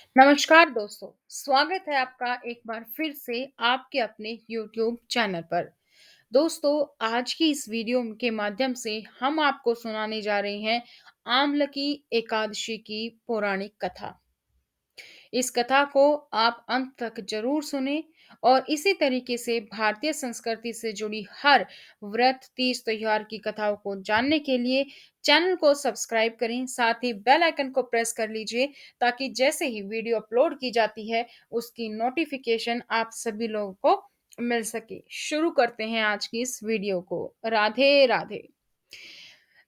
नमस्कार दोस्तों, स्वागत है आपका एक बार फिर से आपके अपने YouTube चैनल पर। दोस्तों, आज की इस वीडियो के माध्यम से हम आपको सुनाने जा रहे हैं आमलकी एकादशी की पौराणिक कथा। इस कथा को आप अंत तक जरूर सुने और इसी तरीके से भारतीय संस्कृति से जुड़ी हर व्रत, तीज, त्योहार की कथाओं को जानने के लिए चैनल को सब्सक्राइब करें। साथ ही बेल आइकन को प्रेस कर लीजिए ताकि जैसे ही वीडियो अपलोड की जाती है उसकी नोटिफिकेशन आप सभी लोगों को मिल सके। शुरू करते हैं आज की इस वीडियो को। राधे राधे।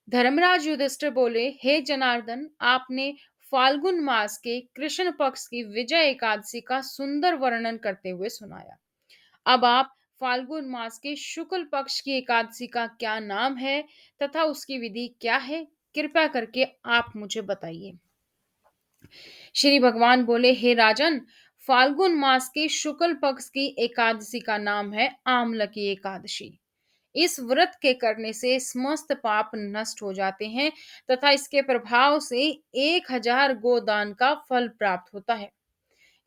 धर्मराज युधिष्ठिर बोले, हे जनार्दन, आपने फाल्गुन मास के कृष्ण पक्ष की विजय एकादशी का सुंदर वर्णन करते हुए सुनाया। अब आप फाल्गुन मास के शुक्ल पक्ष की एकादशी का क्या नाम है तथा उसकी विधि क्या है, कृपया करके आप मुझे बताइए। श्री भगवान बोले, हे राजन, फाल्गुन मास के शुक्ल पक्ष की एकादशी का नाम है आमलकी एकादशी। इस व्रत के करने से समस्त पाप नष्ट हो जाते हैं तथा इसके प्रभाव से 1000 गोदान का फल प्राप्त होता है।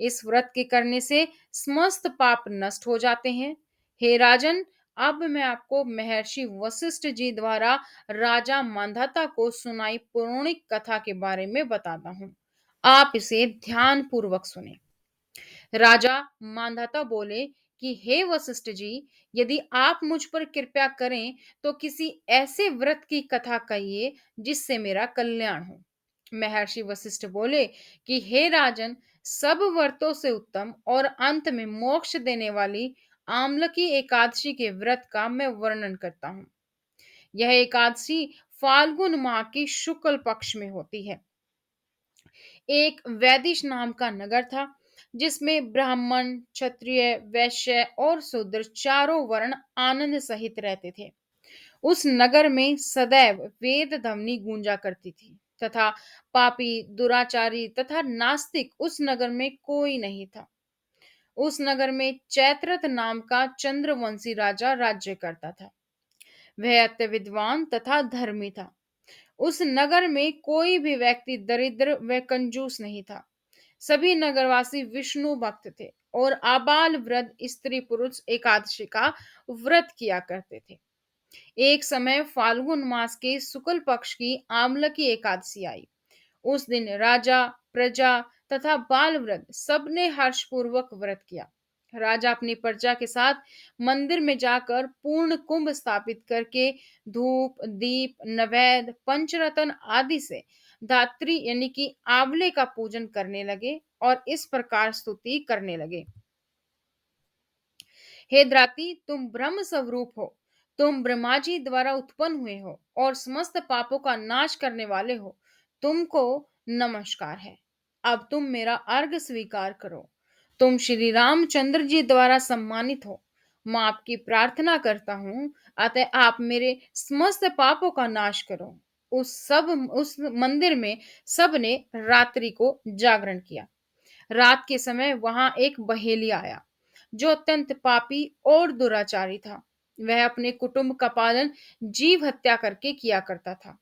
इस व्रत के करने से समस्त पाप नष्ट हो जाते हैं। हे राजन, अब मैं आपको महर्षि वशिष्ठ जी द्वारा राजा मांधाता को सुनाई पौराणिक कथा के बारे में बताता हूँ। आप इसे ध्यान पूर्वक सुने। राजा मांधाता बोले कि हे वशिष्ठ जी, यदि आप मुझ पर कृपा करें तो किसी ऐसे व्रत की कथा कहिए जिससे मेरा कल्याण हो। महर्षि वशिष्ठ बोले कि हे राजन, सब व्रतों से उत्तम और अंत में मोक्ष देने वाली आमलकी एकादशी के व्रत का मैं वर्णन करता हूँ। यह एकादशी फाल्गुन माह की शुक्ल पक्ष में होती है। एक वैदिश नाम का नगर था जिसमें ब्राह्मण, क्षत्रिय, वैश्य और शूद्र चारों वर्ण आनंद सहित रहते थे। उस नगर में सदैव वेद ध्वनि गूंजा करती थी तथा पापी, दुराचारी तथा नास्तिक उस नगर में कोई नहीं था। उस नगर में चैत्रथ नाम का चंद्रवंशी राजा राज्य करता था। वह अत्यंत विद्वान तथा धर्मी था। उस नगर में कोई भी व्यक्ति दरिद्र व कंजूस नहीं था। सभी नगरवासी विष्णु भक्त थे और आबाल वृद्ध स्त्री पुरुष एकादशी का व्रत किया करते थे। एक समय फाल्गुन मास के शुक्ल पक्ष की आमलकी एकादशी आई। उस दिन राजा, प्रजा तथा बाल वृद्ध सबने हर्षपूर्वक व्रत किया। राजा अपनी प्रजा के साथ मंदिर में जाकर पूर्ण कुंभ स्थापित करके धूप, दीप, नैवेद्य, पंचरत्न आदि से धात्री यानी कि आंवले का पूजन करने लगे और इस प्रकार स्तुति करने लगे। हे द्राति, तुम ब्रह्म स्वरूप हो। तुम ब्रह्मा जी द्वारा उत्पन्न हुए हो और समस्त पापों का नाश करने वाले हो। तुमको नमस्कार है। अब तुम मेरा अर्घ स्वीकार करो। तुम श्री रामचंद्र जी द्वारा सम्मानित हो। मैं आपकी प्रार्थना करता हूँ, अतः आप मेरे समस्त पापों का नाश करो। उस मंदिर में सबने रात्रि को जागरण किया। रात के समय वहां एक बहेलिया आया जो अत्यंत पापी और दुराचारी था। वह अपने कुटुंब का पालन जीव हत्या करके किया करता था।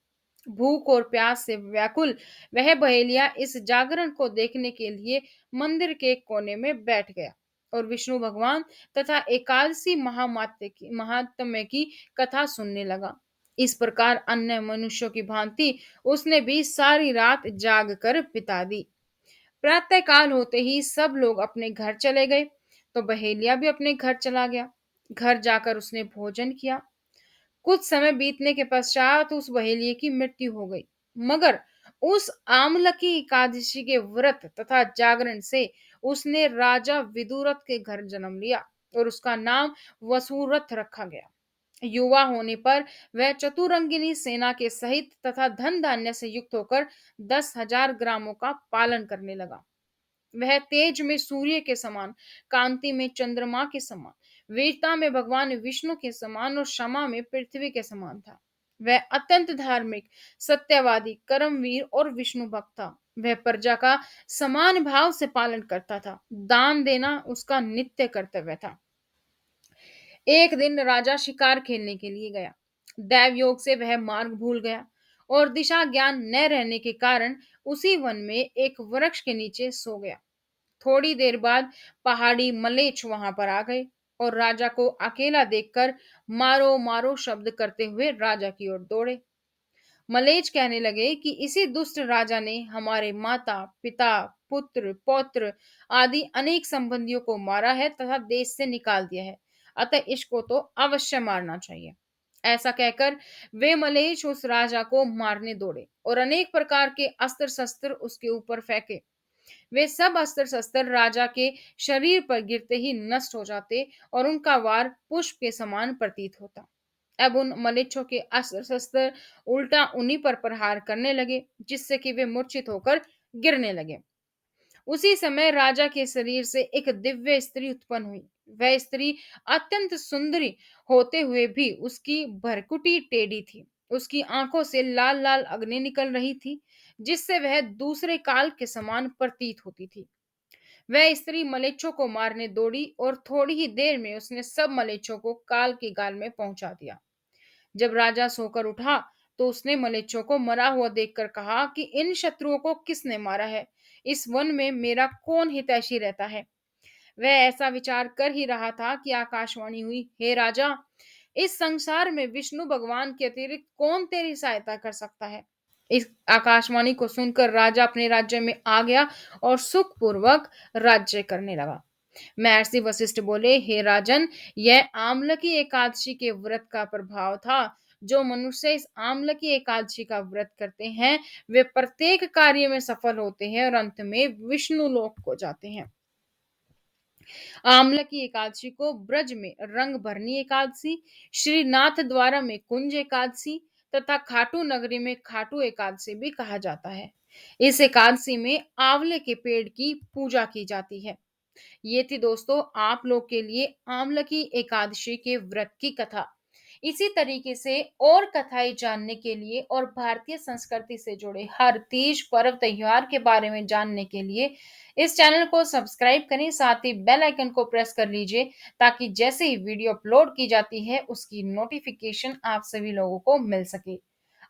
भूख और प्यास से व्याकुल वह बहेलिया इस जागरण को देखने के लिए मंदिर के एक कोने में बैठ गया और विष्णु भगवान तथा एकादशी महात्म्य की कथा सुनने लगा। इस प्रकार अन्य मनुष्यों की भांति उसने भी सारी रात जाग कर बिता दी। प्रातः काल होते ही सब लोग अपने घर चले गए तो बहेलिया भी अपने घर चला गया। घर जाकर उसने भोजन किया। कुछ समय बीतने के पश्चात उस बहेलिये की मृत्यु हो गई। मगर उस आमलकी एकादशी के व्रत तथा जागरण से उसने राजा विदुरथ के घर जन्म लिया और उसका नाम वसुरथ रखा गया। युवा होने पर वह चतुरंगिनी सेना के सहित तथा धन धान्य से युक्त होकर 10,000 ग्रामों का पालन करने लगा। वह तेज में सूर्य के समान, कांति में चंद्रमा के समान, वीरता में भगवान विष्णु के समान और क्षमा में पृथ्वी के समान था। वह अत्यंत धार्मिक, सत्यवादी, कर्मवीर और विष्णु भक्त था। वह प्रजा का समान भाव से पालन करता था। दान देना उसका नित्य कर्तव्य था। एक दिन राजा शिकार खेलने के लिए गया। दैव योग से वह मार्ग भूल गया और दिशा ज्ञान न रहने के कारण उसी वन में एक वृक्ष के नीचे सो गया। थोड़ी देर बाद पहाड़ी मलेच्छ वहां पर आ गए और राजा को अकेला देखकर मारो मारो शब्द करते हुए राजा की ओर दौड़े। मलेच्छ कहने लगे कि इसी दुष्ट राजा ने हमारे माता पिता पुत्र पौत्र आदि अनेक संबंधियों को मारा है तथा देश से निकाल दिया है, अतः इसको तो अवश्य मारना चाहिए। ऐसा कहकर वे मलेच्छ उस राजा को मारने दौड़े और अनेक प्रकार के अस्त्र शस्त्र उसके ऊपर फेंके। वे सब अस्त्र शस्त्र राजा के शरीर पर गिरते ही नष्ट हो जाते और उनका वार पुष्प के समान प्रतीत होता। अब उन मलेच्छों के अस्त्र शस्त्र उल्टा उन्हीं पर प्रहार करने लगे, जिससे कि वे मूर्छित होकर गिरने लगे। उसी समय राजा के शरीर से एक दिव्य स्त्री उत्पन्न हुई। वह स्त्री अत्यंत सुंदरी होते हुए भी उसकी भरकुटी टेढ़ी थी। उसकी आंखों से लाल लाल अग्नि निकल रही थी, जिससे वह दूसरे काल के समान प्रतीत होती थी। वह स्त्री मलेच्छों को मारने दौड़ी और थोड़ी ही देर में उसने सब मलेच्छों को काल की गाल में पहुंचा दिया। जब राजा सोकर उठा तो उसने मलेच्छों को मरा हुआ देखकर कहा कि इन शत्रुओं को किसने मारा है? इस वन में मेरा कौन हितैषी रहता है? वह ऐसा विचार कर ही रहा था कि आकाशवाणी हुई, हे राजा, इस संसार में विष्णु भगवान के अतिरिक्त कौन तेरी सहायता कर सकता है? इस आकाशवाणी को सुनकर राजा अपने राज्य में आ गया और सुखपूर्वक राज्य करने लगा। महर्षि वशिष्ठ बोले, हे राजन, यह आमलकी एकादशी के व्रत का प्रभाव था। जो मनुष्य इस आमलकी एकादशी का व्रत करते हैं वे प्रत्येक कार्य में सफल होते हैं और अंत में विष्णु लोक को जाते हैं। आमलकी एकादशी को ब्रज में रंग भरनी एकादशी, श्रीनाथ द्वारा में कुंज एकादशी तथा खाटू नगरी में खाटू एकादशी भी कहा जाता है। इस एकादशी में आंवले के पेड़ की पूजा की जाती है। ये थी दोस्तों आप लोग के लिए आमलकी एकादशी के व्रत की कथा। इसी तरीके से और कथाएं जानने के लिए और भारतीय संस्कृति से जुड़े हर तीज पर्व त्योहार के बारे में जानने के लिए इस चैनल को सब्सक्राइब करें, साथ ही बेल आइकन को प्रेस कर लीजिए ताकि जैसे ही वीडियो अपलोड की जाती है उसकी नोटिफिकेशन आप सभी लोगों को मिल सके।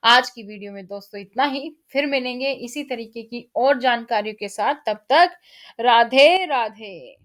आज की वीडियो में दोस्तों इतना ही, फिर मिलेंगे इसी तरीके की और जानकारियों के साथ। तब तक राधे राधे।